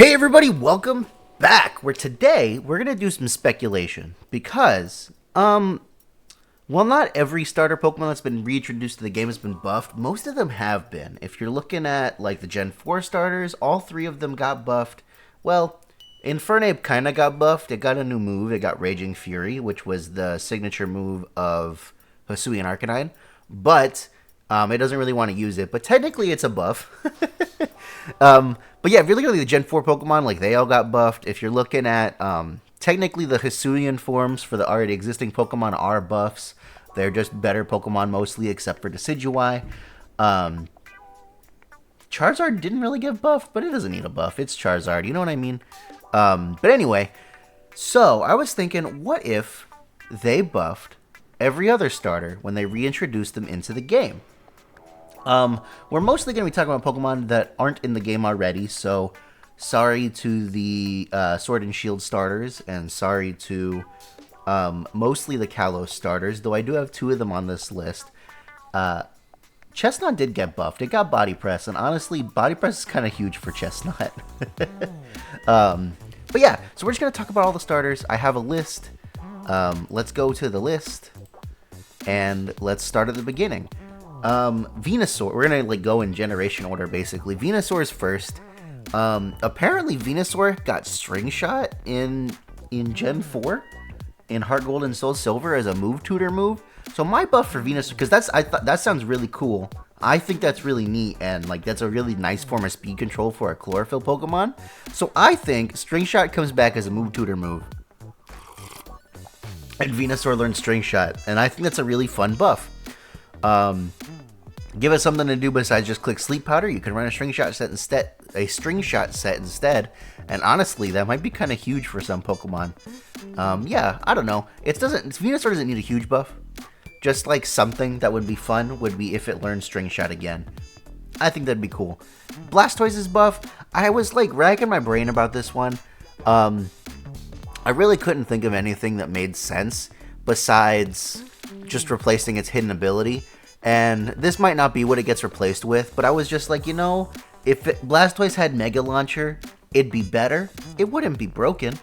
Hey everybody, welcome back. Where today we're gonna do some speculation because, well, not every starter Pokemon that's been reintroduced to the game has been buffed. Most of them have been. If you're looking at like the Gen 4 starters, all three of them got buffed. Well, Infernape kind of got buffed. It got a new move. It got Raging Fury, which was the signature move of Hisuian Arcanine, but it doesn't really want to use it. But technically, it's a buff. But yeah, if you're looking at the Gen 4 Pokemon, like they all got buffed. If you're looking at technically the Hisuian forms for the already existing Pokemon are buffs. They're just better Pokemon mostly, except for Decidueye. Charizard didn't really get buffed, but it doesn't need a buff. It's Charizard, you know what I mean? But anyway, so I was thinking, what if they buffed every other starter when they reintroduced them into the game? We're mostly going to be talking about Pokemon that aren't in the game already, so sorry to the Sword and Shield starters, and sorry to mostly the Kalos starters, though I do have two of them on this list. Chestnut did get buffed. It got Body Press, and honestly, Body Press is kind of huge for Chestnut. But yeah, so we're just going to talk about all the starters. I have a list. Let's go to the list, and let's start at the beginning. Venusaur, we're gonna like go in generation order basically. Venusaur's first. Apparently Venusaur got String Shot in Gen 4 in Heart Gold and Soul Silver as a move tutor move. So my buff for Venusaur, because I thought that sounds really cool. I think that's really neat, and like that's a really nice form of speed control for a chlorophyll Pokemon. So I think String Shot comes back as a move tutor move, and Venusaur learns String Shot, and I think that's a really fun buff. Give us something to do besides just click Sleep Powder. You can run a String Shot set instead, and honestly, that might be kind of huge for some Pokemon. Yeah, I don't know. Venusaur doesn't need a huge buff. Just like something that would be fun would be if it learned String Shot again. I think that'd be cool. Blastoise's buff. I was like racking my brain about this one. I really couldn't think of anything that made sense besides just replacing its hidden ability. And this might not be what it gets replaced with, but I was just like, if Blastoise had Mega Launcher, it'd be better. It wouldn't be broken.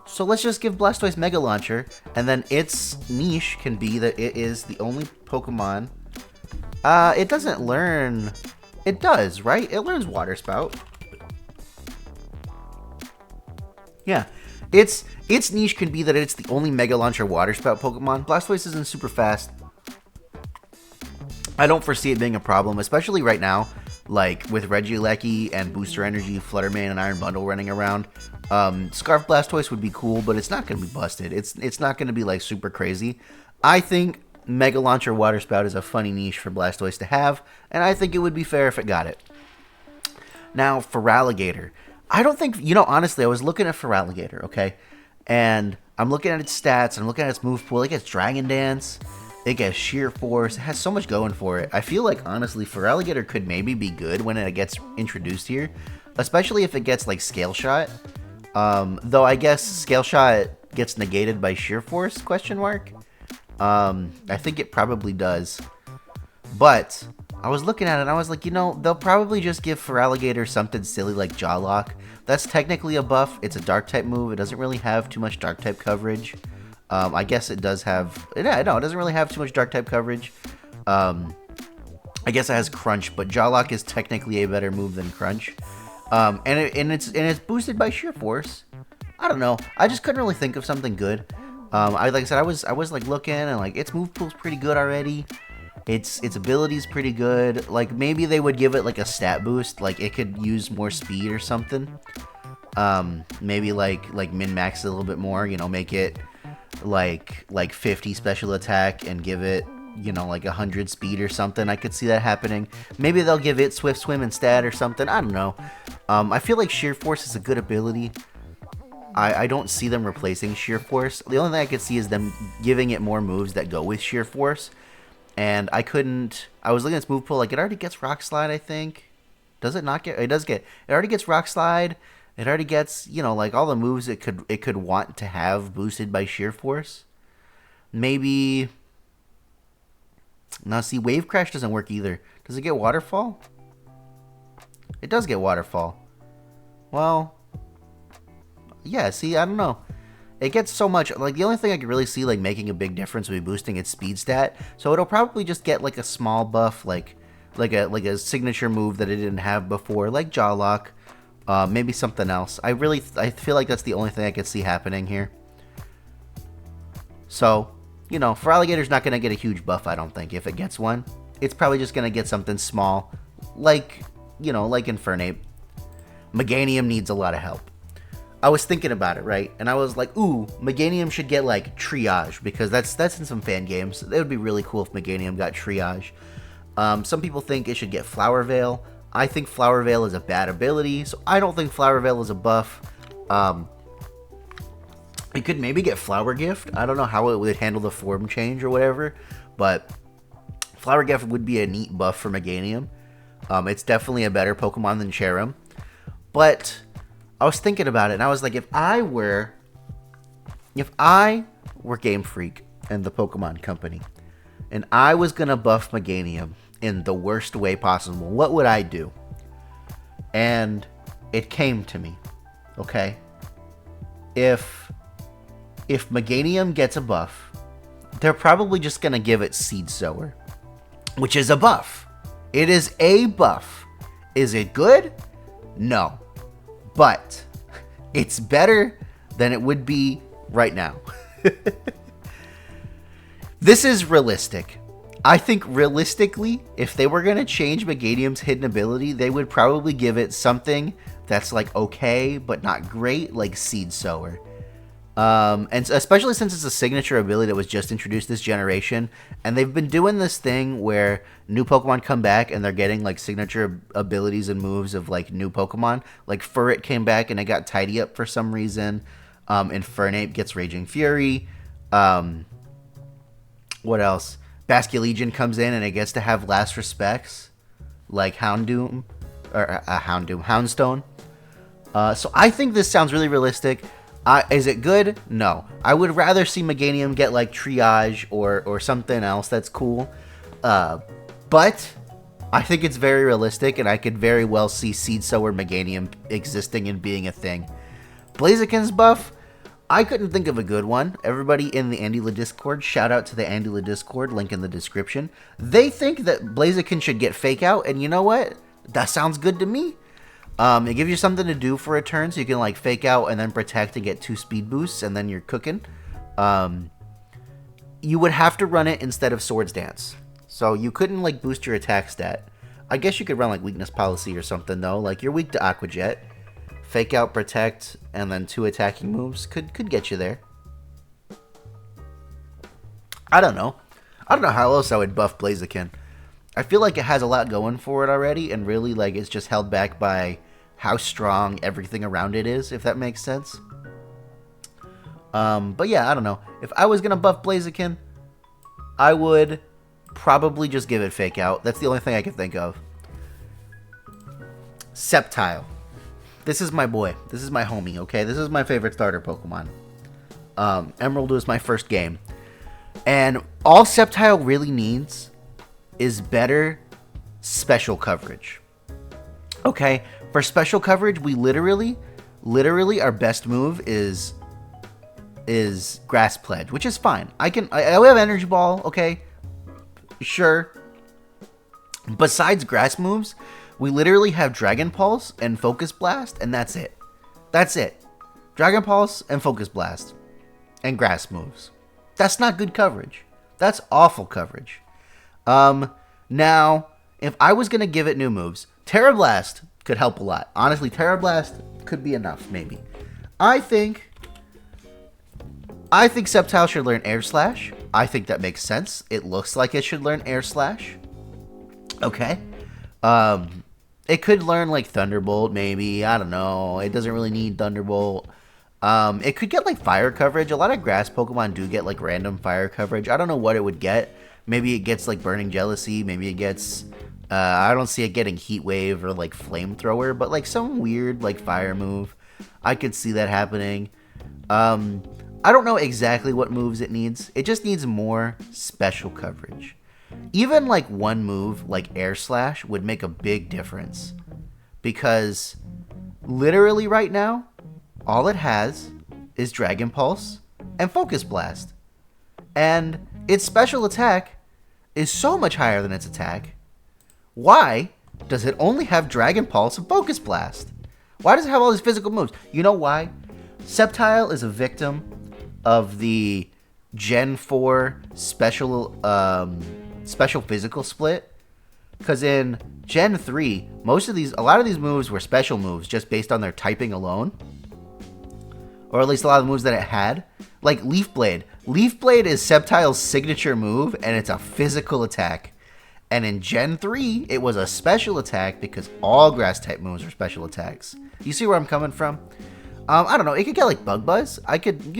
So let's just give Blastoise Mega Launcher, and then its niche can be that it is the only Pokemon. It doesn't learn. It does, right? It learns Water Spout. Yeah. Its niche can be that it's the only Mega Launcher Water Spout Pokemon. Blastoise isn't super fast. I don't foresee it being a problem, especially right now, like with Regieleki and Booster Energy, Fluttermane, and Iron Bundle running around. Scarf Blastoise would be cool, but it's not going to be busted. It's not going to be like super crazy. I think Mega Launcher Water Spout is a funny niche for Blastoise to have, and I think it would be fair if it got it. Now, Feraligatr. I don't think, honestly, I was looking at Feraligatr, okay? And I'm looking at its stats, I'm looking at its move pool. It gets Dragon Dance. It gets Sheer Force. It has so much going for it. I feel like, honestly, Feraligatr could maybe be good when it gets introduced here. Especially if it gets, like, Scale Shot. Though I guess Scale Shot gets negated by Sheer Force, question mark? I think it probably does. But I was looking at it and I was like, they'll probably just give Feraligatr something silly like Jaw Lock. That's technically a buff. It's a Dark-type move. It doesn't really have too much Dark-type coverage. I guess it does have... Yeah, no, it doesn't really have too much Dark-type coverage. I guess it has Crunch, but Jaw Lock is technically a better move than Crunch. And it's boosted by Sheer Force. I don't know. I just couldn't really think of something good. Like I said, I was like looking, and like its move pool's pretty good already. Its ability's pretty good. Like maybe they would give it like a stat boost, like it could use more speed or something. Maybe like min-max it a little bit more. Make it like 50 special attack and give it like 100 speed or something. I could see that happening. Maybe they'll give it Swift Swim instead or something. I don't know. I feel like Sheer Force is a good ability. I don't see them replacing Sheer Force. The only thing I could see is them giving it more moves that go with Sheer Force. And I was looking at its move pool, like it already gets Rock Slide, I think. Does it not get? It does get. It already gets Rock Slide. It already gets, like all the moves it could want to have boosted by Sheer Force. Maybe. Now, see, Wave Crash doesn't work either. Does it get Waterfall? It does get Waterfall. Well, Yeah, see, I don't know. It gets so much, like, the only thing I could really see, like, making a big difference would be boosting its speed stat. So it'll probably just get, like, a small buff, like a signature move that it didn't have before, like Jaw Lock. Maybe something else. I feel like that's the only thing I could see happening here. So, you know, Feraligator's not going to get a huge buff, I don't think, if it gets one. It's probably just going to get something small, like, you know, like Infernape. Meganium needs a lot of help. I was thinking about it, right? And I was like, ooh, Meganium should get, like, Triage, because that's in some fan games. It would be really cool if Meganium got Triage. Some people think it should get Flower Veil. I think Flower Veil is a bad ability, so I don't think Flower Veil is a buff. It could maybe get Flower Gift. I don't know how it would handle the form change or whatever, but Flower Gift would be a neat buff for Meganium. It's definitely a better Pokemon than Cherrim. But I was thinking about it, and I was like, if I were GameFreak and the Pokemon Company, and I was gonna buff Meganium in the worst way possible, what would I do? And it came to me, okay? If Meganium gets a buff, they're probably just gonna give it Seed Sower, which is a buff. It is a buff. Is it good? No. But it's better than it would be right now. This is realistic. I think realistically, if they were going to change Meganium's hidden ability, they would probably give it something that's like okay, but not great, like Seed Sower. And especially since it's a signature ability that was just introduced this generation, and they've been doing this thing where new Pokemon come back and they're getting like signature abilities and moves of like new Pokemon. Like Furret came back and it got Tidy Up for some reason. Infernape gets Raging Fury. What else? Basculegion comes in and it gets to have Last Respects, like Hounstone. So I think this sounds really realistic. Is it good? No. I would rather see Meganium get like Triage or something else that's cool. But I think it's very realistic, and I could very well see Seed Sower Meganium existing and being a thing. Blaziken's buff, I couldn't think of a good one. Everybody in the AndyLa Discord, shout out to the AndyLa Discord, link in the description. They think that Blaziken should get Fake Out, and you know what? That sounds good to me. It gives you something to do for a turn, so you can like Fake Out and then Protect and get 2 speed boosts, and then you're cooking. You would have to run it instead of Swords Dance, so you couldn't like boost your attack stat. I guess you could run like Weakness Policy or something though. Like you're weak to Aqua Jet, Fake Out, Protect, and then 2 attacking moves could get you there. I don't know how else I would buff Blaziken. I feel like it has a lot going for it already, and really like it's just held back by how strong everything around it is, if that makes sense. But yeah, I don't know. If I was gonna buff Blaziken, I would probably just give it Fake Out. That's the only thing I can think of. Sceptile. This is my boy. This is my homie, okay? This is my favorite starter Pokemon. Emerald was my first game. And all Sceptile really needs is better special coverage. Okay? For special coverage, we literally our best move is Grass Pledge, which is fine. I have Energy Ball, okay? Sure. Besides grass moves, we literally have Dragon Pulse and Focus Blast, and that's it. That's it. Dragon Pulse and Focus Blast. And grass moves. That's not good coverage. That's awful coverage. Now, if I was going to give it new moves, Terra Blast could help a lot. Honestly, Terra Blast could be enough, maybe. I think Sceptile should learn Air Slash. I think that makes sense. It looks like it should learn Air Slash. Okay. It could learn like Thunderbolt, maybe. I don't know. It doesn't really need Thunderbolt. It could get like fire coverage. A lot of grass Pokemon do get like random fire coverage. I don't know what it would get. Maybe it gets like Burning Jealousy. Maybe it gets... I don't see it getting Heat Wave or like Flamethrower, but like some weird like fire move. I could see that happening. I don't know exactly what moves it needs. It just needs more special coverage. Even like one move like Air Slash would make a big difference. Because literally right now, all it has is Dragon Pulse and Focus Blast. And its special attack is so much higher than its attack. Why does it only have Dragon Pulse and Focus Blast? Why does it have all these physical moves? You know why? Sceptile is a victim of the Gen 4 special physical split. Because in Gen 3, a lot of these moves were special moves just based on their typing alone. Or at least a lot of the moves that it had. Like Leaf Blade. Leaf Blade is Sceptile's signature move, and it's a physical attack. And in Gen 3, it was a special attack because all grass type moves are special attacks. You see where I'm coming from? I don't know. It could get like Bug Buzz. I could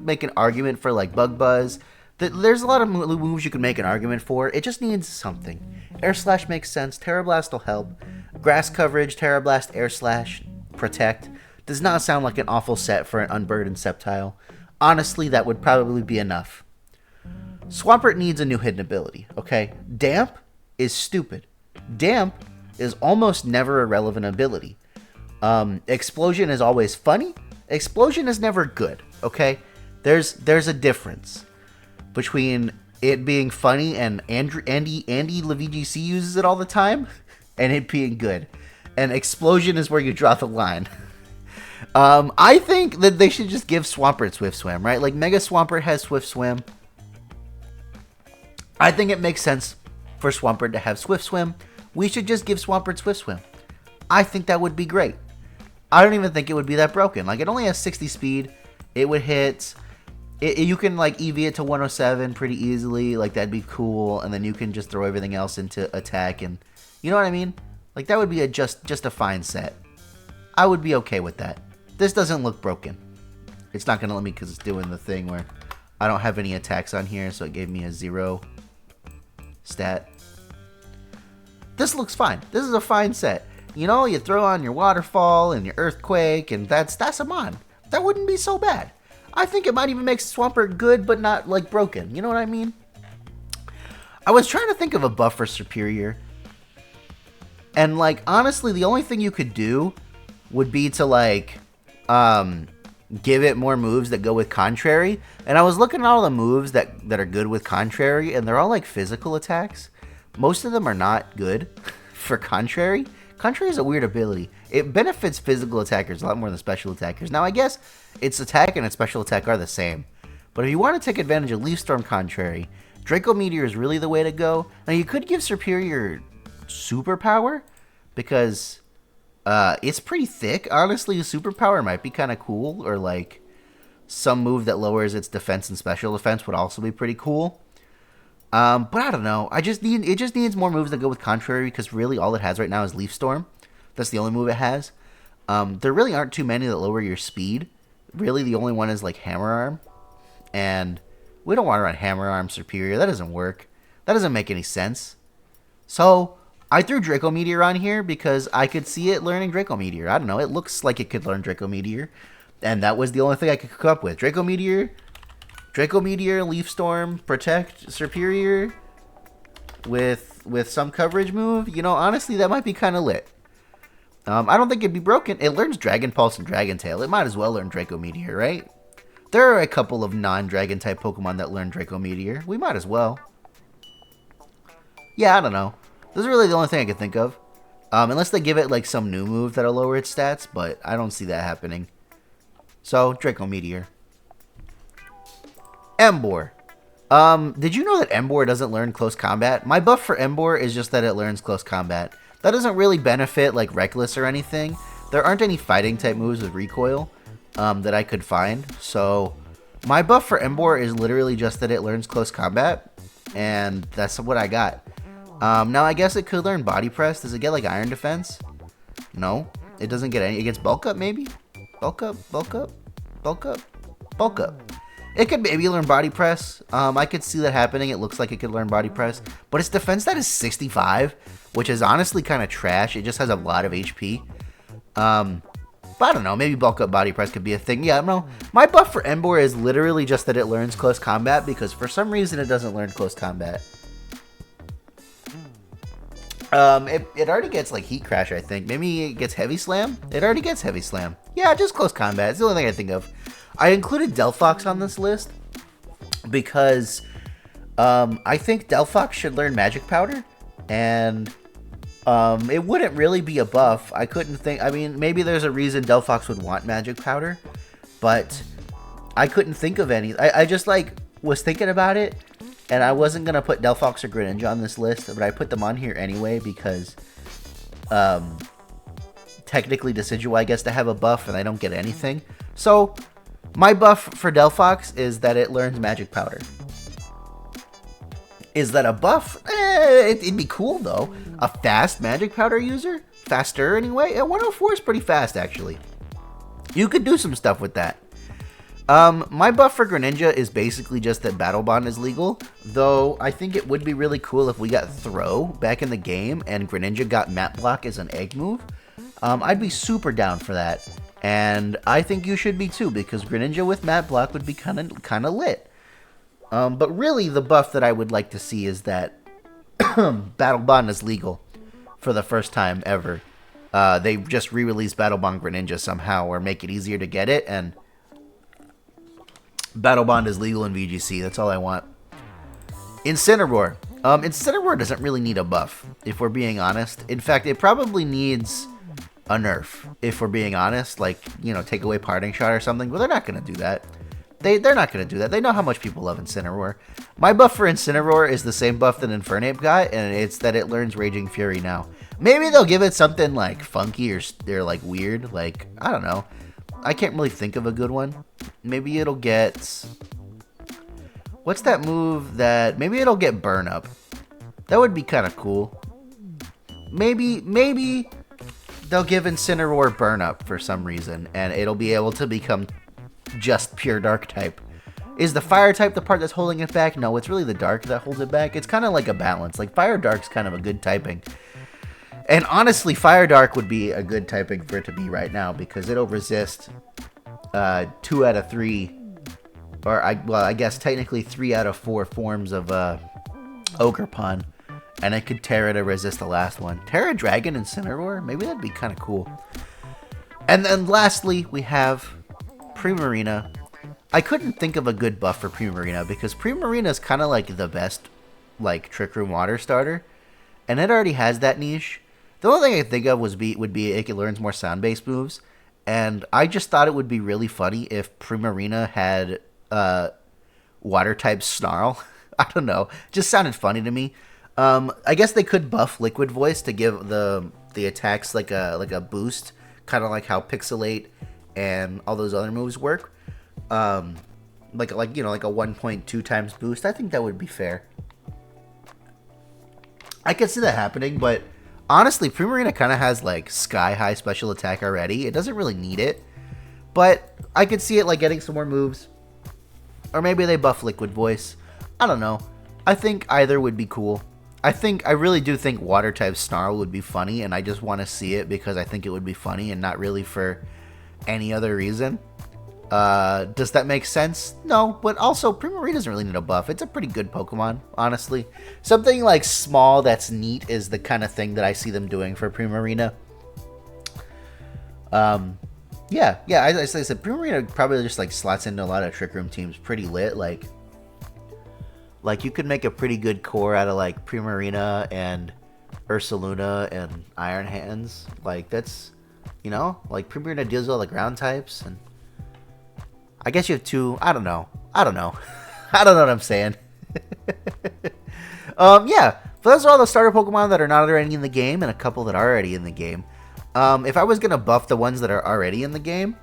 make an argument for like Bug Buzz. There's a lot of moves you can make an argument for. It just needs something. Air Slash makes sense. Terra Blast will help. Grass coverage, Terra Blast, Air Slash, Protect. Does not sound like an awful set for an unburdened Sceptile. Honestly, that would probably be enough. Swampert needs a new hidden ability, okay? Damp is stupid. Damp is almost never a relevant ability. Explosion is always funny. Explosion is never good, okay? There's a difference between it being funny and AndyLaVGC uses it all the time and it being good. And explosion is where you draw the line. I think that they should just give Swampert Swift Swim, right? Like Mega Swampert has Swift Swim. I think it makes sense for Swampert to have Swift Swim. We should just give Swampert Swift Swim. I think that would be great. I don't even think it would be that broken. Like, it only has 60 speed. It would hit. You can, like, EV it to 107 pretty easily. Like, that'd be cool. And then you can just throw everything else into attack. And, you know what I mean? Like, that would be just a fine set. I would be okay with that. This doesn't look broken. It's not going to let me because it's doing the thing where I don't have any attacks on here. So it gave me a 0 stat. This looks fine. This is a fine set. You know, you throw on your Waterfall and your Earthquake, and that's a mod. That wouldn't be so bad. I think it might even make Swampert good, but not, like, broken. You know what I mean? I was trying to think of a buff for Superior. And, like, honestly, the only thing you could do would be to, like, give it more moves that go with Contrary. And I was looking at all the moves that are good with Contrary, and they're all, like, physical attacks. Most of them are not good for Contrary. Contrary is a weird ability. It benefits physical attackers a lot more than special attackers. Now, I guess its attack and its special attack are the same. But if you want to take advantage of Leaf Storm Contrary, Draco Meteor is really the way to go. Now, you could give Superior Superpower, because it's pretty thick. Honestly, a Superpower might be kind of cool, or like some move that lowers its defense and special defense would also be pretty cool. But I don't know. It just needs more moves that go with Contrary, because really all it has right now is Leaf Storm. That's the only move it has. There really aren't too many that lower your speed. Really, the only one is like Hammer Arm. And we don't want to run Hammer Arm Superior. That doesn't work. That doesn't make any sense. So I threw Draco Meteor on here because I could see it learning Draco Meteor. I don't know. It looks like it could learn Draco Meteor. And that was the only thing I could come up with. Draco Meteor, Leaf Storm, Protect, Superior with some coverage move. You know, honestly, that might be kind of lit. I don't think it'd be broken. It learns Dragon Pulse and Dragon Tail. It might as well learn Draco Meteor, right? There are a couple of non-Dragon type Pokemon that learn Draco Meteor. We might as well. Yeah, I don't know. This is really the only thing I can think of. Unless they give it like some new move that'll lower its stats, but I don't see that happening. So, Draco Meteor. Emboar. Did you know that Emboar doesn't learn Close Combat? My buff for Emboar is just that it learns Close Combat. That doesn't really benefit like Reckless or anything. There aren't any fighting type moves with recoil that I could find. So my buff for Emboar is literally just that it learns Close Combat, and that's what I got. Now I guess it could learn Body Press. Does it get like Iron Defense? No, it doesn't get any. It gets Bulk Up maybe? Bulk Up, Bulk Up, Bulk Up, Bulk Up. It could maybe learn Body Press. I could see that happening. It looks like it could learn Body Press. But its defense stat is 65, which is honestly kind of trash. It just has a lot of HP. But I don't know. Maybe Bulk Up Body Press could be a thing. Yeah, I don't know. My buff for Emboar is literally just that it learns Close Combat, because for some reason it doesn't learn Close Combat. It already gets like Heat Crash, I think. Maybe it gets Heavy Slam? It already gets Heavy Slam. Yeah, just Close Combat. It's the only thing I think of. I included Delphox on this list because I think Delphox should learn Magic Powder, and it wouldn't really be a buff. I couldn't think. I mean, maybe there's a reason Delphox would want Magic Powder, but I couldn't think of any. I just like was thinking about it, and I wasn't gonna put Delphox or Greninja on this list, but I put them on here anyway because technically Decidueye gets to have a buff, and I don't get anything. So my buff for Delphox is that it learns Magic Powder. Is that a buff? It'd be cool, though. A fast Magic Powder user? Faster, anyway? 104 is pretty fast, actually. You could do some stuff with that. My buff for Greninja is basically just that Battle Bond is legal, though I think it would be really cool if we got Throw back in the game and Greninja got Map Block as an egg move. I'd be super down for that, and I think you should be too, because Greninja with Map Block would be kind of lit. But really, the buff that I would like to see is that Battle Bond is legal for the first time ever. They just re-released Battle Bond Greninja somehow, or make it easier to get it, and Battle Bond is legal in VGC. That's all I want. Incineroar. Incineroar doesn't really need a buff, if we're being honest. In fact, it probably needs a nerf, if we're being honest. Like, you know, take away Parting Shot or something. But they're not going to do that. They're not going to do that. They know how much people love Incineroar. My buff for Incineroar is the same buff that Infernape got, and it's that it learns Raging Fury now. Maybe they'll give it something, like, funky or they're like, weird. Like, I don't know. I can't really think of a good one. Maybe it'll get... What's that move that... Maybe it'll get Burn Up. That would be kind of cool. Maybe they'll give Incineroar Burn Up for some reason, and it'll be able to become just pure Dark type. Is the Fire type the part that's holding it back? No, it's really the Dark that holds it back. It's kind of like a balance. Like, Fire Dark's kind of a good typing. And honestly, Fire Dark would be a good typing for it to be right now, because it'll resist 2 out of 3, or I guess technically 3 out of 4 forms of Ogerpon, and it could Terra to resist the last one. Terra Dragon Incineroar? Maybe that'd be kind of cool. And then lastly, we have Primarina. I couldn't think of a good buff for Primarina, because Primarina is kind of like the best, like, Trick Room Water starter, and it already has that niche. The only thing I could think of would be it learns more sound-based moves, and I just thought it would be really funny if Primarina had Water-type Snarl. I don't know. It just sounded funny to me. I guess they could buff Liquid Voice to give the attacks like a boost, kind of like how Pixelate and all those other moves work. Like you know, like a 1.2 times boost. I think that would be fair. I could see that happening, but honestly, Primarina kind of has like sky high special attack already. It doesn't really need it, but I could see it like getting some more moves, or maybe they buff Liquid Voice. I don't know. I think either would be cool. I really do think Water type Snarl would be funny, and I just want to see it because I think it would be funny and not really for any other reason. Does that make sense? No, but also Primarina doesn't really need a buff. It's a pretty good Pokemon, honestly. Something like small that's neat is the kind of thing that I see them doing for Primarina. Yeah, as I said, Primarina probably just like slots into a lot of Trick Room teams pretty lit. Like you could make a pretty good core out of like Primarina and Ursaluna and Iron Hands. Like that's, you know, like Primarina deals with all the ground types, and I guess you have 2. I don't know. I don't know what I'm saying. Yeah. So those are all the starter Pokemon that are not already in the game, and a couple that are already in the game. If I was gonna buff the ones that are already in the game,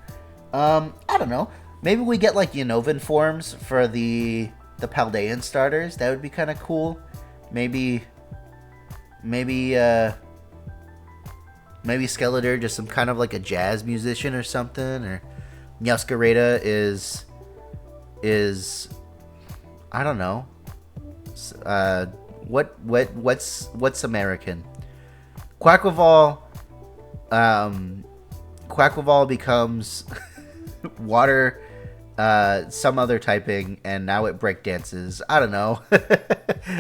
I don't know. Maybe we get like Unova forms for the Paldean starters. That would be kind of cool. Maybe Skeletor, just some kind of like a jazz musician or something, or Meowscarada is I don't know. What's American? Quaquaval becomes water, some other typing, and now it breakdances. I don't know.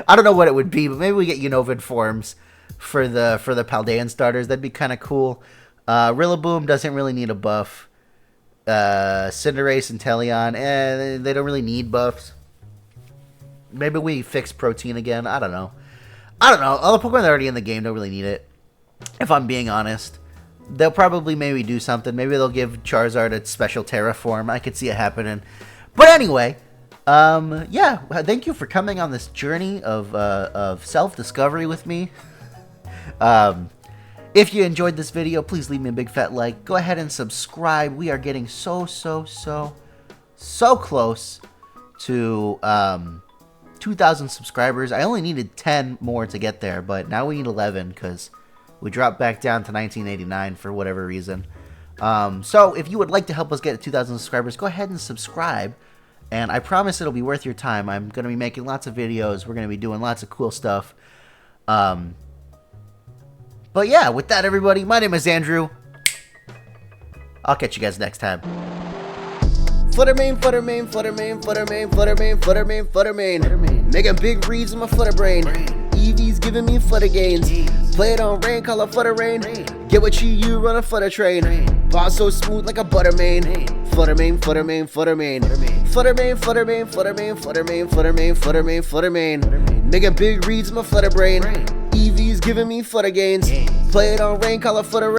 I don't know what it would be, but maybe we get Unova forms for the Paldean starters. That'd be kind of cool. Rillaboom doesn't really need a buff. Cinderace and Teleon, they don't really need buffs. Maybe we fix Protein again. I don't know. All the Pokemon that are already in the game don't really need it, if I'm being honest. They'll probably maybe do something. Maybe they'll give Charizard a special Terra form. I could see it happening. But anyway, yeah, thank you for coming on this journey of self-discovery with me. If you enjoyed this video, please leave me a big fat like. Go ahead and subscribe. We are getting so close to 2,000 subscribers. I only needed 10 more to get there, but now we need 11 because we dropped back down to 1989 for whatever reason. So if you would like to help us get to 2,000 subscribers, go ahead and subscribe. And I promise it'll be worth your time. I'm going to be making lots of videos. We're going to be doing lots of cool stuff. But yeah, with that, everybody, my name is Andrew. I'll catch you guys next time. Fluttermane. Making big reads in my flutter brain. Eevee's giving me flutter gains. Play it on rain, call it flutter rain. Get what you run a flutter train. Boss so smooth like a buttermane. Fluttermane. Making big reads in my flutter brain. Eevee's giving me flutter gains. Play it on rain, call it flutter rain.